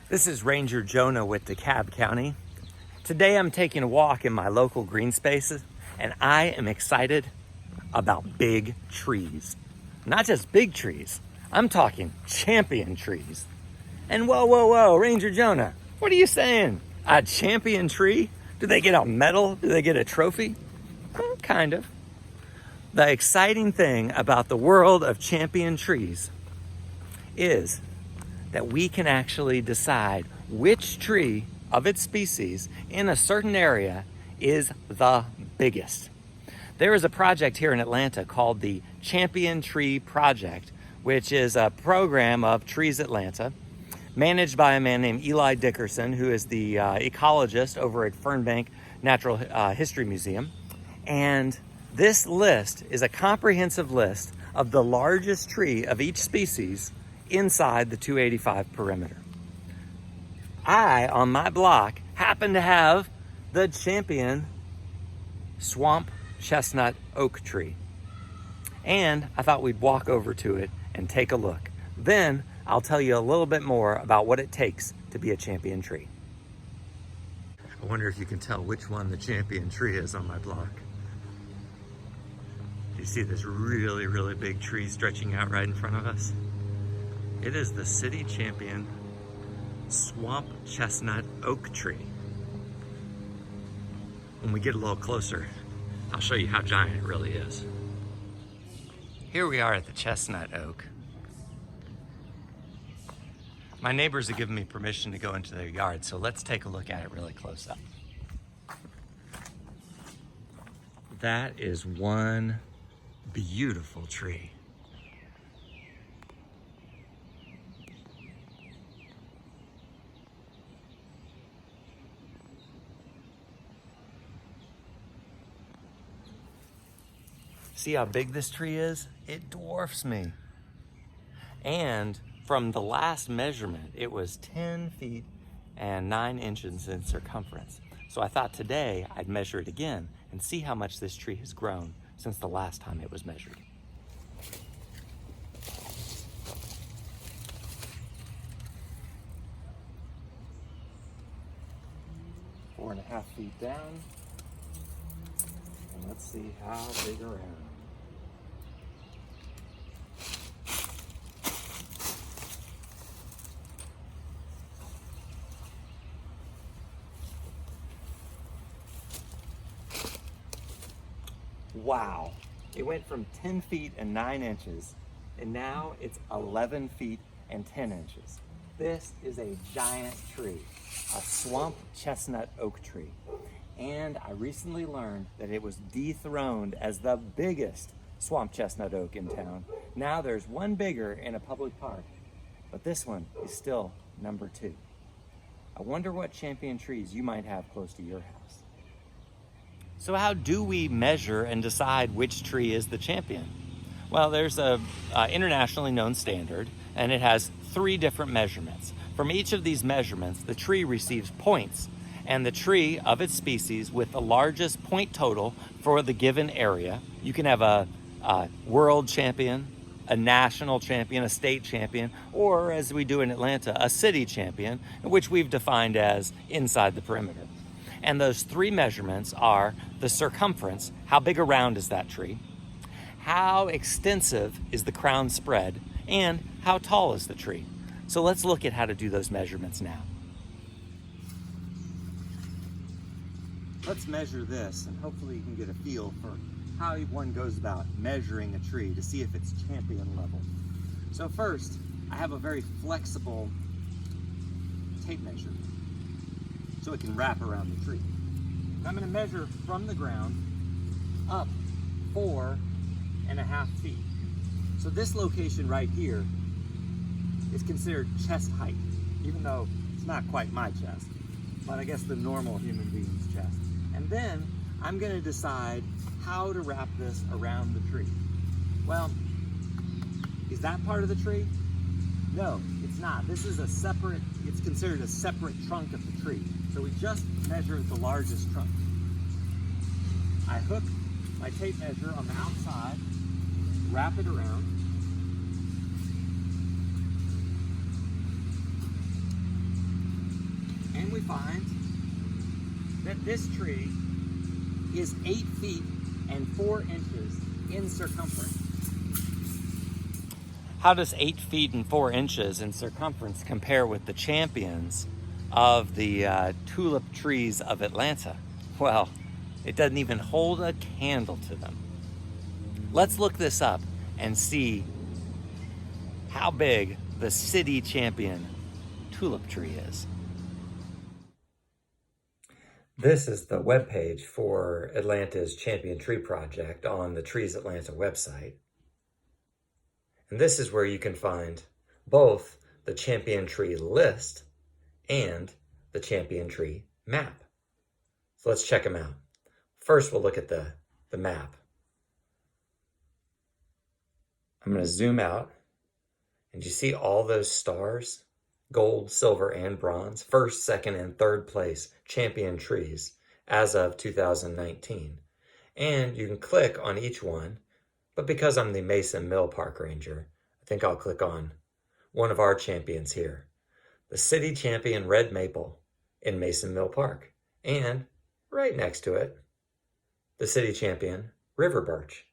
This is Ranger Jonah with DeKalb County. Today I'm taking a walk in my local green spaces, and I am excited about big trees. Not just big trees, I'm talking champion trees. And whoa, Ranger Jonah, what are you saying? A champion tree? Do they get a medal? Do they get a trophy? Well, kind of. The exciting thing about the world of champion trees is that we can actually decide which tree of its species in a certain area is the biggest. There is a project here in Atlanta called the Champion Tree Project, which is a program of Trees Atlanta, managed by a man named Eli Dickerson, who is the ecologist over at Fernbank Natural History Museum. And this list is a comprehensive list of the largest tree of each species inside the 285 perimeter. I, on my block, happen to have the champion swamp chestnut oak tree. And I thought we'd walk over to it and take a look. Then I'll tell you a little bit more about what it takes to be a champion tree. I wonder if you can tell which one the champion tree is on my block. You see this really big tree stretching out right in front of us? It is the city champion swamp chestnut oak tree. When we get a little closer, I'll show you how giant it really is. Here we are at the chestnut oak. My neighbors have given me permission to go into their yard, so let's take a look at it really close up. That is one beautiful tree. See how big this tree is? It dwarfs me. And from the last measurement, it was 10 feet and 9 inches in circumference. So I thought today I'd measure it again and see how much this tree has grown since the last time it was measured. 4.5 feet down. And let's see how big around. Wow, it went from 10 feet and 9 inches, and now it's 11 feet and 10 inches. This is a giant tree, a swamp chestnut oak tree. And I recently learned that it was dethroned as the biggest swamp chestnut oak in town. Now there's one bigger in a public park, but this one is still number 2. I wonder what champion trees you might have close to your house. So how do we measure and decide which tree is the champion? Well, there's a internationally known standard, and it has 3 different measurements. From each of these measurements, the tree receives points, and the tree of its species with the largest point total for the given area. You can have a world champion, a national champion, a state champion, or as we do in Atlanta, a city champion, which we've defined as inside the perimeter. And those 3 measurements are the circumference, how big around is that tree, how extensive is the crown spread, and how tall is the tree. So let's look at how to do those measurements now. Let's measure this, and hopefully you can get a feel for how one goes about measuring a tree to see if it's champion level. So first, I have a very flexible tape measure, so it can wrap around the tree. I'm going to measure from the ground up 4.5 feet. So this location right here is considered chest height, even though it's not quite my chest, but I guess the normal human being's chest. And then I'm going to decide how to wrap this around the tree. Well, is that part of the tree? No, it's not. This is it's considered a separate trunk of the tree. So we just measured the largest trunk. I hook my tape measure on the outside, wrap it around, we find that this tree is 8 feet and 4 inches in circumference. How does 8 feet and 4 inches in circumference compare with the champions of the tulip trees of Atlanta? Well, it doesn't even hold a candle to them. Let's look this up and see how big the city champion tulip tree is. This is the webpage for Atlanta's Champion Tree Project on the Trees Atlanta website. And this is where you can find both the champion tree list and the champion tree map. So let's check them out. First, we'll look at the map. I'm going to zoom out, and you see all those stars? Gold, silver, and bronze, first, second, and third place champion trees as of 2019. And you can click on each one, but because I'm the Mason Mill Park Ranger, I think I'll click on one of our champions here, the city champion red maple in Mason Mill Park, and right next to it, the city champion river birch.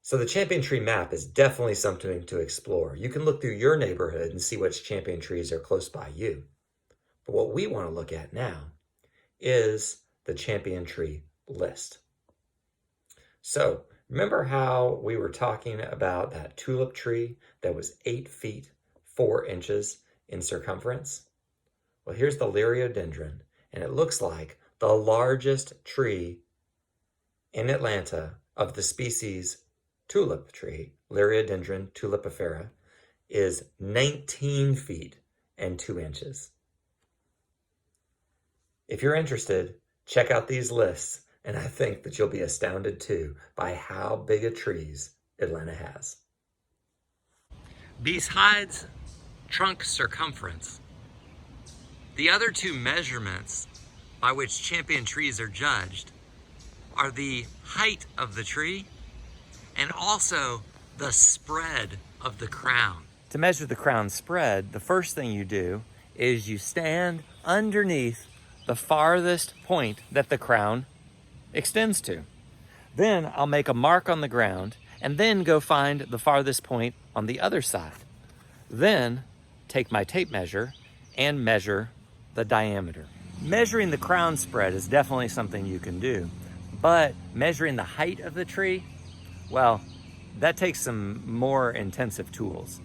So the champion tree map is definitely something to explore. You can look through your neighborhood and see which champion trees are close by you. But what we want to look at now is the champion tree list. So remember how we were talking about that tulip tree that was 8 feet, 4 inches in circumference? Well, here's the liriodendron, and it looks like the largest tree in Atlanta of the species tulip tree, Liriodendron tulipifera, is 19 feet and 2 inches. If you're interested, check out these lists, and I think that you'll be astounded too by how big a trees Atlanta has. Besides trunk circumference, the other two measurements by which champion trees are judged are the height of the tree and also the spread of the crown. To measure the crown spread, the first thing you do is you stand underneath the farthest point that the crown extends to. Then I'll make a mark on the ground and then go find the farthest point on the other side. Then take my tape measure and measure the diameter. Measuring the crown spread is definitely something you can do, but measuring the height of the tree, well, that takes some more intensive tools.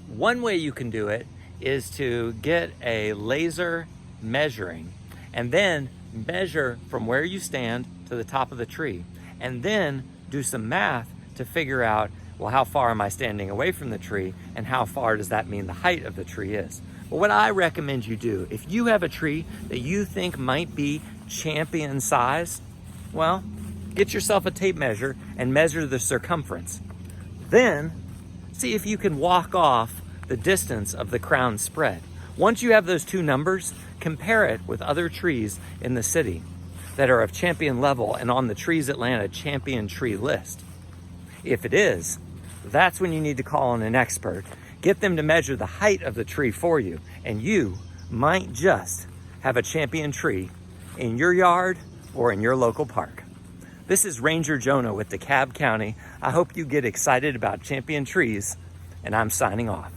One way you can do it is to get a laser measuring and then measure from where you stand to the top of the tree, and then do some math to figure out, well, how far am I standing away from the tree and how far does that mean the height of the tree is? Well, what I recommend you do, if you have a tree that you think might be champion size, well, get yourself a tape measure and measure the circumference. Then see if you can walk off the distance of the crown spread. Once you have those two numbers, compare it with other trees in the city that are of champion level and on the Trees Atlanta champion tree list. If it is, that's when you need to call on an expert. Get them to measure the height of the tree for you, and you might just have a champion tree in your yard or in your local park. This is Ranger Jonah with DeKalb County. I hope you get excited about champion trees, and I'm signing off.